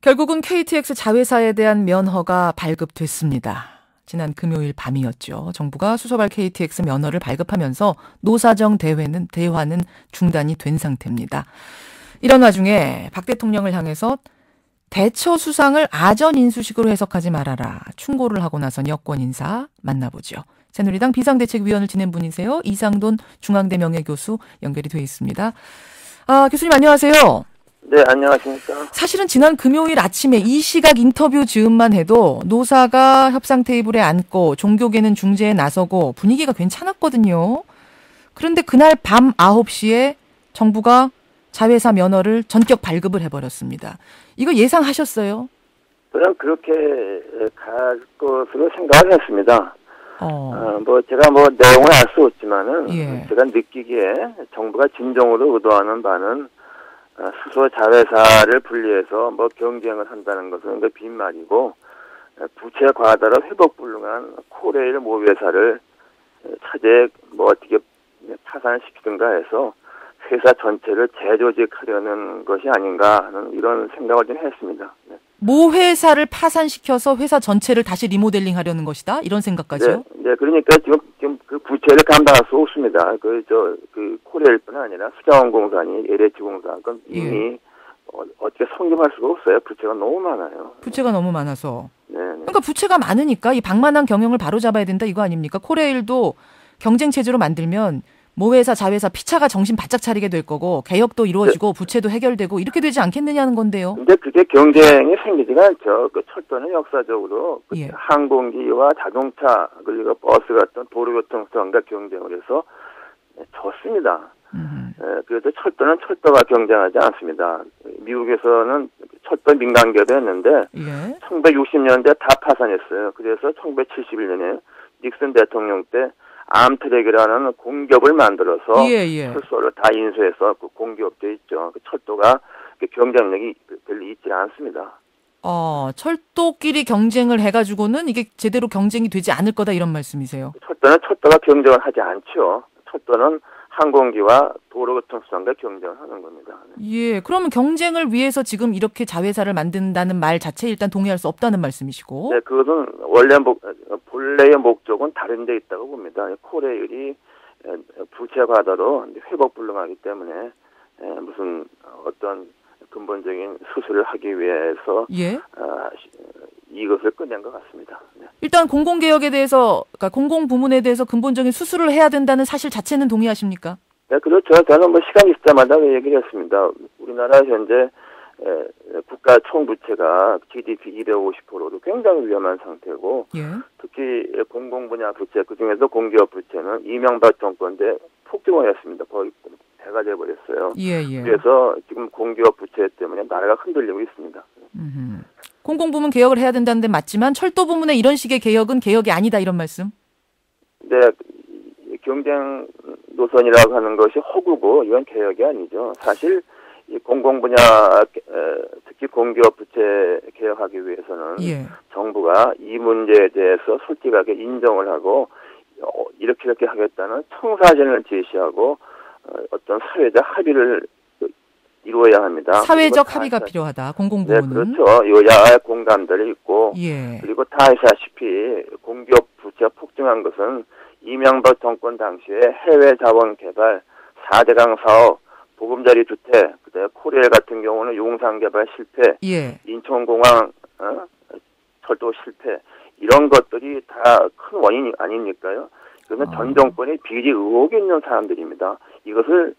결국은 KTX 자회사에 대한 면허가 발급됐습니다. 지난 금요일 밤이었죠. 정부가 수서발 KTX 면허를 발급하면서 노사정 대화는 중단이 된 상태입니다. 이런 와중에 박 대통령을 향해서 대처 수상을 아전 인수식으로 해석하지 말아라 충고를 하고 나선 여권 인사 만나보죠. 새누리당 비상대책위원을 지낸 분이세요. 이상돈 중앙대 명예교수 연결이 돼 있습니다. 교수님 안녕하세요. 네, 안녕하십니까. 사실은 지난 금요일 아침에 이 시각 인터뷰 즈음만 해도 노사가 협상 테이블에 앉고 종교계는 중재에 나서고 분위기가 괜찮았거든요. 그런데 그날 밤 9시에 정부가 자회사 면허를 전격 발급을 해버렸습니다. 이거 예상하셨어요? 저는 그렇게 갈 것으로 생각을 했습니다. 제가 내용을 알 수 없지만은, 예. 제가 느끼기에 정부가 진정으로 의도하는 바는 수소 자회사를 분리해서 경쟁을 한다는 것은 빈말이고, 부채 과다로 회복불능한 코레일 모회사를 차제 어떻게 파산시키든가 해서 회사 전체를 재조직하려는 것이 아닌가 하는 이런 생각을 좀 했습니다. 네. 모 회사를 파산시켜서 회사 전체를 다시 리모델링 하려는 것이다? 이런 생각까지요? 네, 그러니까 지금 그 부채를 감당할 수 없습니다. 그 코레일뿐 아니라 수자원공사니 LH공사, 이미 어떻게 성립할 수가 없어요. 부채가 너무 많아요. 부채가 너무 많아서. 네. 그러니까 부채가 많으니까 이 방만한 경영을 바로잡아야 된다 이거 아닙니까? 코레일도 경쟁 체제로 만들면 모회사, 자회사 피차가 정신 바짝 차리게 될 거고 개혁도 이루어지고 부채도 해결되고 이렇게 되지 않겠느냐는 건데요. 근데 그게 경쟁이 생기지가 않죠. 철도는 역사적으로 항공기와 자동차 그리고 버스 같은 도로교통수단과 경쟁을 해서 졌습니다. 그래서 철도는 철도가 경쟁하지 않습니다. 미국에서는 철도 민간기업이었는데 1960년대 다 파산했어요. 그래서 1971년에 닉슨 대통령 때 암트랙이라는 공기업을 만들어서 철도를 다 인수해서 그 공기업도 있죠. 그 철도가 경쟁력이 별로 있지 않습니다. 철도끼리 경쟁을 해가지고는 이게 제대로 경쟁이 되지 않을 거다 이런 말씀이세요? 철도는 철도가 경쟁을 하지 않죠. 철도는 항공기와 도로교통수단과 경쟁을 하는 겁니다. 예, 그러면 경쟁을 위해서 지금 이렇게 자회사를 만든다는 말 자체에 일단 동의할 수 없다는 말씀이시고. 네, 그것은 본래의 목적은 다른 데 있다고 봅니다. 코레일이 부채 과다로 회복불능하기 때문에 무슨 어떤 근본적인 수술을 하기 위해서 이것을 꺼낸 것 같습니다. 네. 일단 공공개혁에 대해서, 그러니까 공공부문에 대해서 근본적인 수술을 해야 된다는 사실 자체는 동의하십니까? 네, 그렇죠. 저는 시간 있을 때마다 그 얘기를 했습니다. 우리나라 현재 국가 총부채가 GDP 250%로 굉장히 위험한 상태고, 특히 공공분야 부채, 그중에서 공기업 부채는 이명박 정권 때 폭증을 했습니다. 거의 배가 돼버렸어요. 그래서 지금 공기업 부채 때문에 나라가 흔들리고 있습니다. 공공부문 개혁을 해야 된다는 데 맞지만 철도 부문의 이런 식의 개혁은 개혁이 아니다 이런 말씀? 네, 경쟁 노선이라고 하는 것이 허구고 이건 개혁이 아니죠. 사실 이 공공분야 특히 공기업 부채 개혁하기 위해서는 정부가 이 문제에 대해서 솔직하게 인정을 하고 이렇게 하겠다는 청사진을 제시하고 어떤 사회적 합의를 이루어야 합니다. 사회적 합의가 필요하다. 공공부문은. 네, 그렇죠. 여야의 공감들이 있고 그리고 다 아시다시피 공기업 부채가 폭증한 것은 이명박 정권 당시에 해외 자원 개발 4대강 사업, 보금자리 주택, 그다음에 코레일 같은 경우는 용산 개발 실패, 인천공항 철도 실패 이런 것들이 다 큰 원인이 아닙니까요? 그러면 전 정권의 비리 의혹이 있는 사람들입니다. 이것을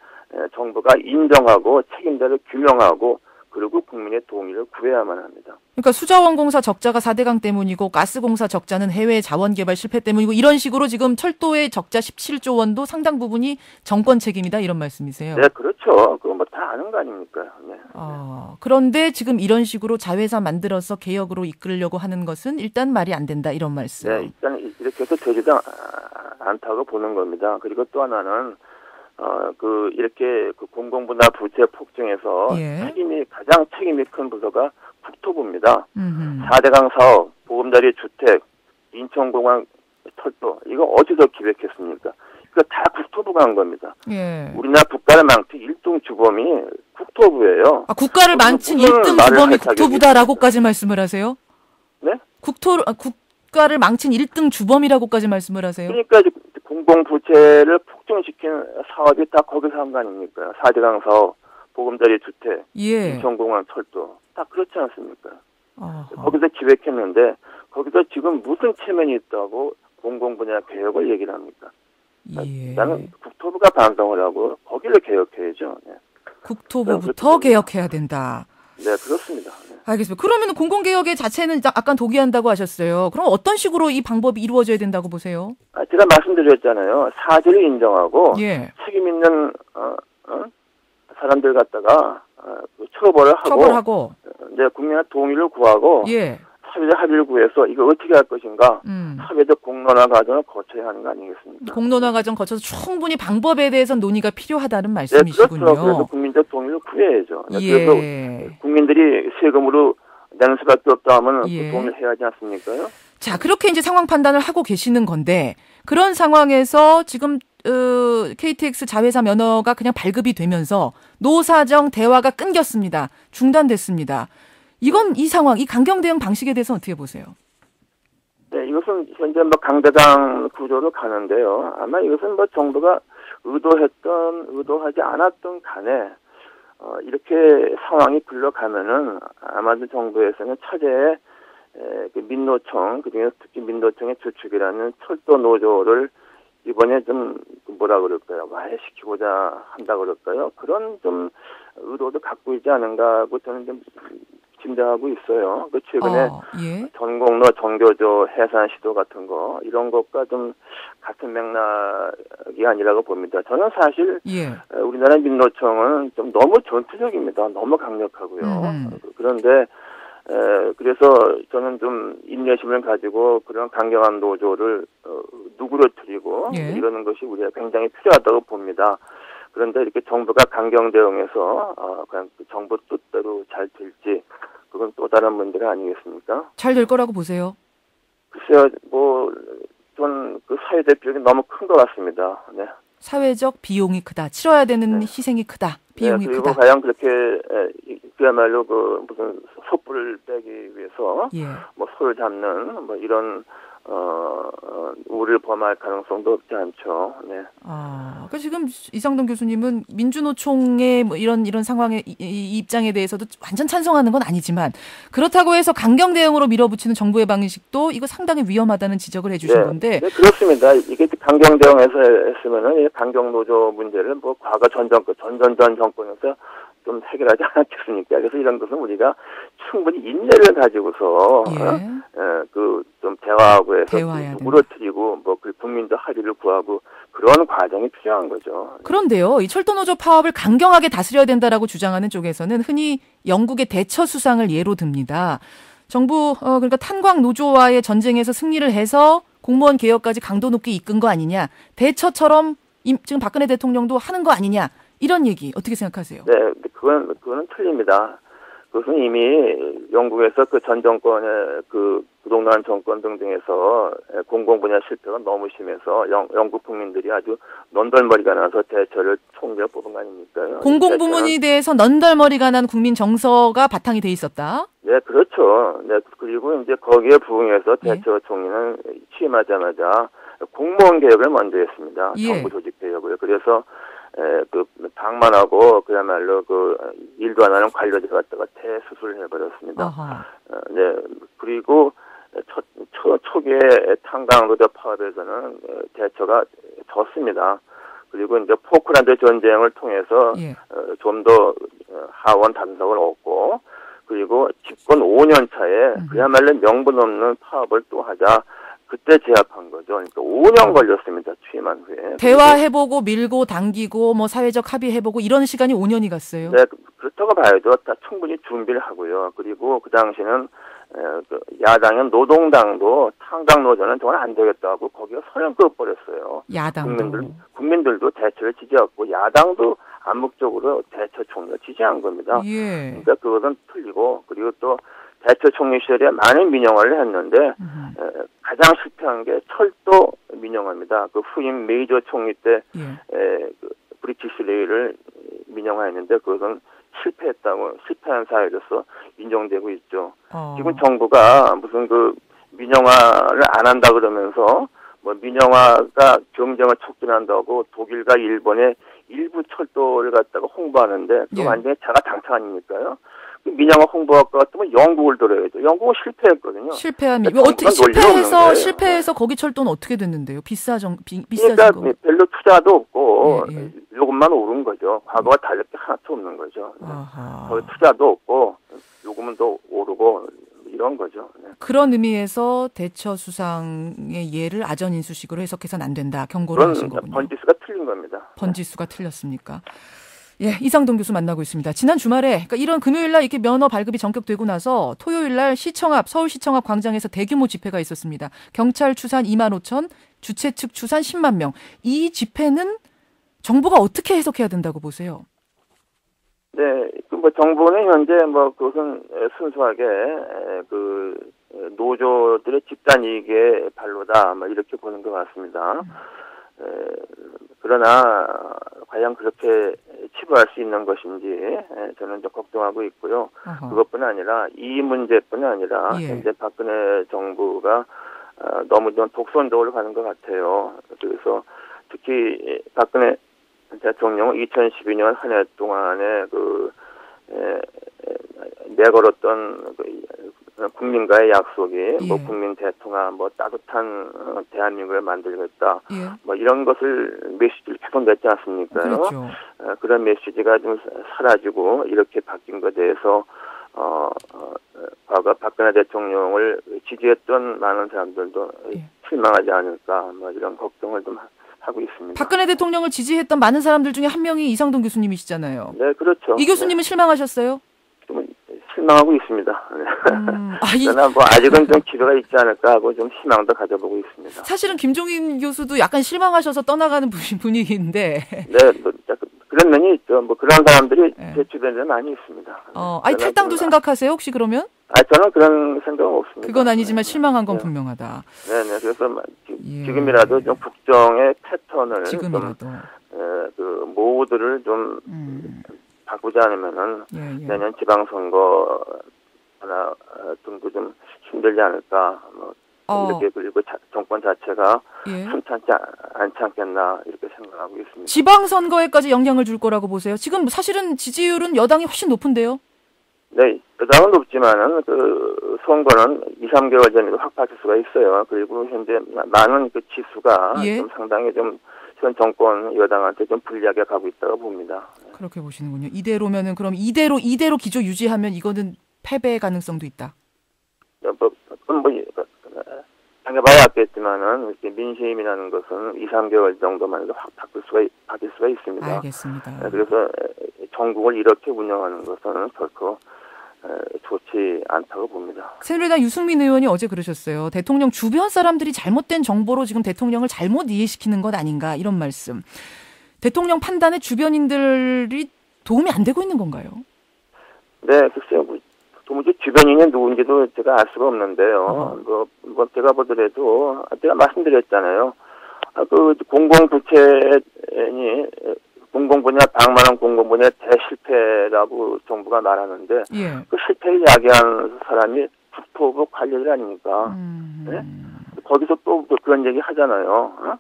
정부가 인정하고 책임자를 규명하고 그리고 국민의 동의를 구해야만 합니다. 그러니까 수자원공사 적자가 4대강 때문이고 가스공사 적자는 해외 자원개발 실패 때문이고 이런 식으로 지금 철도의 적자 17조 원도 상당 부분이 정권 책임이다 이런 말씀이세요? 네, 그렇죠. 그건 다 아는 거 아닙니까? 네. 그런데 지금 이런 식으로 자회사 만들어서 개혁으로 이끌려고 하는 것은 일단 말이 안 된다 이런 말씀. 네, 일단 이렇게 해서 되지도 않다고 보는 겁니다. 그리고 또 하나는 이렇게 공공분야 부채 폭증에서 가장 책임이 큰 부서가 국토부입니다. 4대강 사업, 보금자리 주택, 인천공항 철도, 이거 어디서 기획했습니까? 그 다 국토부가 한 겁니다. 예. 우리나라 국가를 망친 1등 주범이 국토부예요. 아, 국가를 망친 1등 주범이 국토부다라고까지 말씀을 하세요? 네? 국가를 망친 1등 주범이라고까지 말씀을 하세요? 그러니까 공공부채를 폭증시킨 사업이 다 거기서 한 거 아닙니까? 4대강 사업, 보금자리 주택, 예. 인천공항, 철도 다 그렇지 않습니까? 어허. 거기서 기획했는데 거기서 지금 무슨 체면이 있다고 공공분야 개혁을 얘기를 합니까? 예. 나는 국토부가 반성을 하고 거기를 개혁해야죠. 네. 국토부부터 개혁해야 된다. 네, 그렇습니다. 네. 알겠습니다. 그러면 공공개혁의 자체는 약간 동의한다고 하셨어요. 그럼 어떤 식으로 이 방법이 이루어져야 된다고 보세요? 제가 말씀드렸잖아요. 사실을 인정하고 예. 책임 있는 사람들 갖다가 처벌하고 이제 국민의 동의를 구하고 예. 사회적 합의를 구해서 이거 어떻게 할 것인가 사회적 공론화 과정을 거쳐야 하는 거 아니겠습니까? 공론화 과정 거쳐서 충분히 방법에 대해서 논의가 필요하다는 말씀이시군요. 네, 그렇죠. 그래서 국민적 동의를 구해야죠. 예. 그래서 국민들이 세금으로 내는 수밖에 없다 하면 예. 그 동의를 해야 하지 않습니까요? 자, 그렇게 이제 상황 판단을 하고 계시는 건데 그런 상황에서 지금 KTX 자회사 면허가 그냥 발급이 되면서 노사정 대화가 끊겼습니다. 중단됐습니다. 이 상황, 이 강경 대응 방식에 대해서 어떻게 보세요? 네, 이것은 현재 강대강 구조로 가는데요. 아마 이것은 정부가 의도했던, 의도하지 않았던 간에, 이렇게 상황이 굴러가면은 아마도 정부에서는 차제에 민노총, 그중에 특히 민노총의 주축이라는 철도 노조를 이번에 좀 뭐라 그럴까요? 와해시키고자 한다 그럴까요? 그런 좀 의도도 갖고 있지 않은가 하고 저는 좀 짐작하고 있어요. 그 최근에 예. 전공로 정교조 해산 시도 같은 거 이런 것과 좀 같은 맥락이 아니라고 봅니다. 저는 사실 예. 우리나라 민노총은 좀 너무 전투적입니다. 너무 강력하고요. 그런데 그래서 저는 좀 인내심을 가지고 그런 강경한 노조를 누그러뜨리고 예. 이러는 것이 우리가 굉장히 필요하다고 봅니다. 그런데 이렇게 정부가 강경 대응해서 그냥 정부 뜻대로 잘 될지 그건 또 다른 문제가 아니겠습니까? 잘 될 거라고 보세요? 글쎄요, 전 그 사회적 비용이 너무 큰 것 같습니다. 네. 사회적 비용이 크다. 치러야 되는 희생이 크다. 비용이 그리고 크다. 과연 그렇게 그야말로 무슨 촛불을 빼기 위해서 예. 소를 잡는 이런 우를 범할 가능성도 없지 않죠. 네. 그러니까 지금 이상돈 교수님은 민주노총의 이런 상황의 이 입장에 대해서도 완전 찬성하는 건 아니지만 그렇다고 해서 강경 대응으로 밀어붙이는 정부의 방식도 이거 상당히 위험하다는 지적을 해주신 건데. 네, 그렇습니다. 이게 강경 대응해서 했으면은 강경 노조 문제를 과거 전 정권에서 좀 해결하지 않았겠습니까? 그래서 이런 것은 우리가 충분히 인내를 가지고서 좀 대화하고 해서 물어뜨리고 국민도 합의를 구하고 그런 과정이 필요한 거죠. 그런데요, 이 철도노조 파업을 강경하게 다스려야 된다라고 주장하는 쪽에서는 흔히 영국의 대처 수상을 예로 듭니다. 정부 그러니까 탄광 노조와의 전쟁에서 승리를 해서 공무원 개혁까지 강도 높게 이끈 거 아니냐? 대처처럼 지금 박근혜 대통령도 하는 거 아니냐? 이런 얘기 어떻게 생각하세요? 네, 그거는 틀립니다. 그것은 이미 영국에서 전 정권의 부동산 정권 등등에서 공공분야 실패가 너무 심해서 영국 국민들이 아주 넌덜머리가 나서 대처를 총리를 뽑은 거 아닙니까? 공공부문에 대해서 넌덜머리가 난 국민 정서가 바탕이 돼 있었다? 네, 그렇죠. 네, 그리고 이제 거기에 부응해서 대처 총리는 취임하자마자 공무원 개혁을 먼저 했습니다. 예. 정부 조직 개혁을. 그래서 방만하고 그야말로 일도 안 하는 관료들 갖다가 대수술을 해버렸습니다. 네, 그리고 초기에 탄광노조 파업에서는 대처가 졌습니다. 그리고 이제 포크란드 전쟁을 통해서 좀 더 하원 단속을 얻고 그리고 집권 5년 차에 그야말로 명분 없는 파업을 또 하자. 그때 제압한 거죠. 그러니까 5년 걸렸습니다. 취임한 후에. 대화해보고 밀고 당기고 사회적 합의해보고 이런 시간이 5년이 갔어요. 네, 그렇다고 봐야죠. 다 충분히 준비를 하고요. 그리고 그 당시는 야당인 노동당도 탄광노조는 정말 안 되겠다고 거기가 선을 그어버렸어요. 야당도. 국민들도 대처를 지지했고 야당도 암묵적으로 대처 총리를 지지한 겁니다. 예. 그러니까 그것은 틀리고 그리고 또 대처 총리 시절에 많은 민영화를 했는데 가장 실패한 게 철도 민영화입니다. 그 후임 메이저 총리 때 그 브리티시 레일을 민영화했는데 그것은 실패한 사회로서 인정되고 있죠. 지금 정부가 무슨 그 민영화를 안 한다 그러면서 뭐 민영화가 경쟁을 촉진한다고 독일과 일본의 일부 철도를 갖다가 홍보하는데 그 완전히 자가 당차 아닙니까요? 민영화 홍보학과 같으면 영국을 들어야죠. 영국은 실패했거든요. 어떻게 실패해서 거기 철도는 어떻게 됐는데요? 비싸진 그러니까 별로 투자도 없고 요금만 오른 거죠. 과거와 다를 게 하나도 없는 거죠. 거기 투자도 없고 요금은 더 오르고 이런 거죠. 네. 그런 의미에서 대처 수상의 예를 아전인수식으로 해석해서는 안 된다. 경고를 하신 거군요. 번지수가 틀린 겁니다. 번지수가 틀렸습니까? 예, 이상돈 교수 만나고 있습니다. 지난 주말에, 그러니까 이런 금요일날 이렇게 면허 발급이 전격되고 나서 토요일날 서울시청 앞 광장에서 대규모 집회가 있었습니다. 경찰 추산 2만 5천, 주최 측 추산 10만 명. 이 집회는 정부가 어떻게 해석해야 된다고 보세요? 네, 뭐 정부는 현재 뭐 그것은 순수하게 그 노조들의 집단 이익의 발로다, 뭐 이렇게 보는 것 같습니다. 그러나 과연 그렇게 치부할 수 있는 것인지 저는 좀 걱정하고 있고요. 그것뿐 아니라 이 문제뿐 아니라 현재 박근혜 정부가 너무 좀 독선적으로 가는 것 같아요. 그래서 특히 박근혜 대통령은 2012년 한 해 동안에 내걸었던 국민과의 약속이 뭐 국민 대통합, 뭐 따뜻한 대한민국을 만들겠다, 뭐 이런 것을 메시지를 계속 냈지 않습니까요? 그렇죠. 그런 메시지가 좀 사라지고 이렇게 바뀐 것에 대해서 과거 박근혜 대통령을 지지했던 많은 사람들도 실망하지 않을까, 뭐 이런 걱정을 좀 하고 있습니다. 박근혜 대통령을 지지했던 많은 사람들 중에 한 명이 이상돈 교수님이시잖아요. 네, 그렇죠. 이 교수님은 실망하셨어요? 좀 실망하고 있습니다. 그러나 뭐 아직은 좀 기회가 있지 않을까 하고 좀 희망도 가져보고 있습니다. 사실은 김종인 교수도 약간 실망하셔서 떠나가는 분위기인데. 네, 뭐 그런 면이 있죠. 뭐 그런 사람들이 제 주변에 많이 있습니다. 탈당도 생각하세요, 혹시 그러면? 저는 그런 생각은 없습니다. 그건 아니지만 실망한 건 분명하다. 네네. 그래서 지금이라도 좀 국정의 패턴을 지금이라도 그 모두를 좀 바꾸지 않으면은 내년 지방선거 하나 등도 좀 힘들지 않을까. 이렇게 그리고 정권 자체가 순탄치 않지 않겠나 이렇게 생각하고 있습니다. 지방선거에까지 영향을 줄 거라고 보세요? 지금 사실은 지지율은 여당이 훨씬 높은데요? 네, 여당은 높지만은 그 선거는 2, 3개월 전에도 확 바뀔 수가 있어요. 그리고 현재 많은 그 지수가 좀 상당히 좀 현 정권 여당한테 좀 불리하게 가고 있다고 봅니다. 그렇게 보시는군요. 이대로면은 그럼 이대로 기조 유지하면 이거는 패배 가능성도 있다. 당해봐야 알겠지만은 이렇게 민심이라는 것은 2, 3개월 정도만 해도 확 바뀔 수가 있습니다. 알겠습니다. 그래서 전국을 이렇게 운영하는 것은 결코 좋지 않다고 봅니다. 새누리당 유승민 의원이 어제 그러셨어요. 대통령 주변 사람들이 잘못된 정보로 지금 대통령을 잘못 이해시키는 것 아닌가 이런 말씀. 대통령 판단에 주변인들이 도움이 안 되고 있는 건가요? 네, 글쎄요. 도무지 주변인이 누군지도 제가 알 수가 없는데요. 뭐 제가 보더라도 제가 말씀드렸잖아요. 그 공공부채니 공공분야 100만 원 공공분야 대실패라고 정부가 말하는데 그 실패를 야기한 사람이 국토부 관리들 아닙니까? 네? 거기서 또 그런 얘기 하잖아요.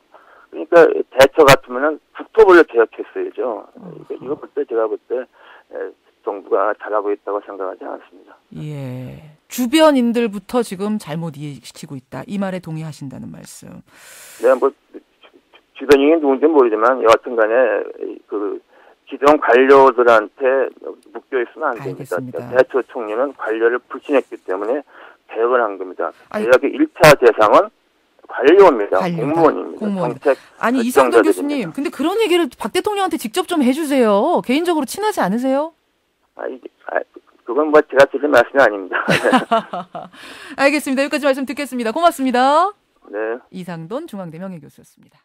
그러니까 대처 같으면은 국토부를 개혁했어야죠. 이거 볼 때 제가 볼 때 정부가 잘하고 있다고 생각하지 않습니다. 예. 주변인들부터 지금 잘못 이해시키고 있다. 이 말에 동의하신다는 말씀. 네, 뭐 주변인이 누군지 모르지만 여하튼 간에 그 기존 관료들한테 묶여 있으면 안 됩니다. 대처 총리는 관료를 불신했기 때문에 개혁을 한 겁니다. 개혁의 1차 대상은 관료입니다. 공무원입니다. 아니 이상돈 교수님, 근데 그런 얘기를 박 대통령한테 직접 좀 해주세요. 개인적으로 친하지 않으세요? 그건 뭐 제가 드릴 말씀이 아닙니다. 알겠습니다. 여기까지 말씀 듣겠습니다. 고맙습니다. 네. 이상돈 중앙대 명예교수였습니다.